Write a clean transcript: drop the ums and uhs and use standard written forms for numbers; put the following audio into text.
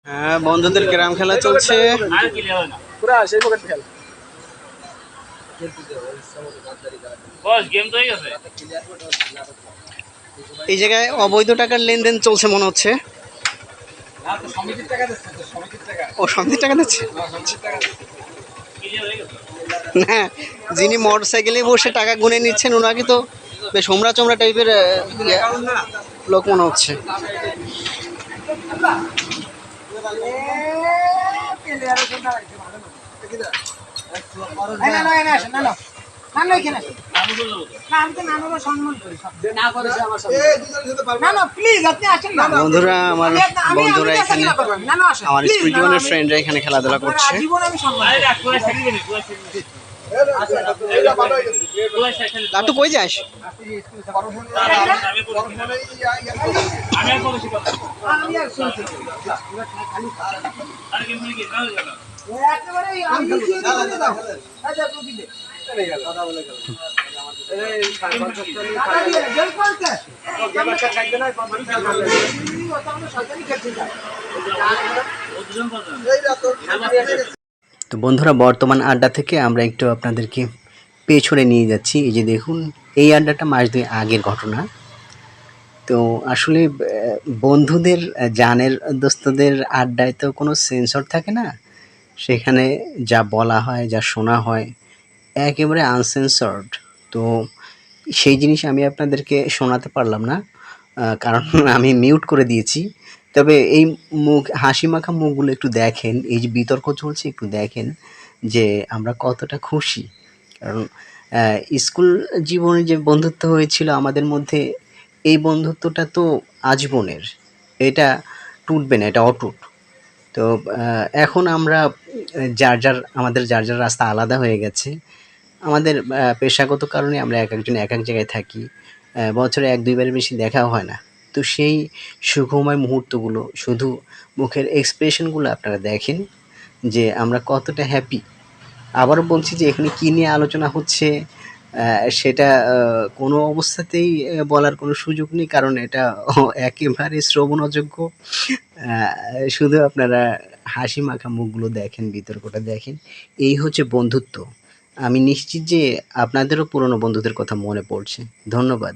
হ্যাঁ, বন্ধুদের গ্রাম খেলা চলছে। এই জায়গায় অবৈধ টাকার লেনদেন চলছে মনে হচ্ছে। ও সমিতির টাকা দিচ্ছে। হ্যাঁ, যিনি মোটর সাইকেলে বসে টাকা গুনে নিচ্ছেন ওনাকে তো বেশ হোমরা চোমরা টাইপের লোক মনে হচ্ছে। বন্ধুরা আমার বন্ধুরা এখানে আমার স্কুল জীবনের ফ্রেন্ডরা এখানে খেলাধুলা করছে। লাটু কই যাস? তো বন্ধুরা বর্তমান আড্ডা থেকে আমরা একটু আপনাদেরকে পেছনে নিয়ে যাচ্ছি। এই যে দেখুন, এই আড্ডাটা মাস 2 আগের ঘটনা। তো আসলে বন্ধুদের জানের দোস্তদের আড্ডায় তো কোনো সেন্সর থাকে না। সেখানে যা বলা হয়, যা শোনা হয় একেবারে আনসেন্সর্ড। তো সেই জিনিস আমি আপনাদেরকে শোনাতে পারলাম না, কারণ আমি মিউট করে দিয়েছি। তবে এই হাসিমাখা মুখগুলো একটু দেখেন, এই যে বিতর্ক চলছে একটু দেখেন যে আমরা কতটা খুশি। কারণ স্কুল জীবনে যে বন্ধুত্ব হয়েছিল আমাদের মধ্যে, এই বন্ধুত্বটা তো আজীবনের। এটা টুটবে না, এটা অটুট। তো এখন আমরা যার যার রাস্তা আলাদা হয়ে গেছে। আমাদের পেশাগত কারণে আমরা একেকজন এক জায়গায় থাকি। বছরে ১-২ বারের বেশি দেখাও হয় না। তো সেই সুখময় মুহূর্তগুলো, শুধু মুখের এক্সপ্রেশনগুলো আপনারা দেখেন যে আমরা কতটা হ্যাপি। আবারও বলছি যে এখানে কী নিয়ে আলোচনা হচ্ছে সেটা কোনো অবস্থাতেই বলার কোনো সুযোগ নেই, কারণ এটা একেবারে শ্রবণ অযোগ্য। শুধু আপনারা হাসিমাখা মুখগুলো দেখেন, বিতর্কটা দেখেন। এই হচ্ছে বন্ধুত্ব। আমি নিশ্চিত যে আপনাদেরও পুরনো বন্ধুদের কথা মনে পড়ছে। ধন্যবাদ।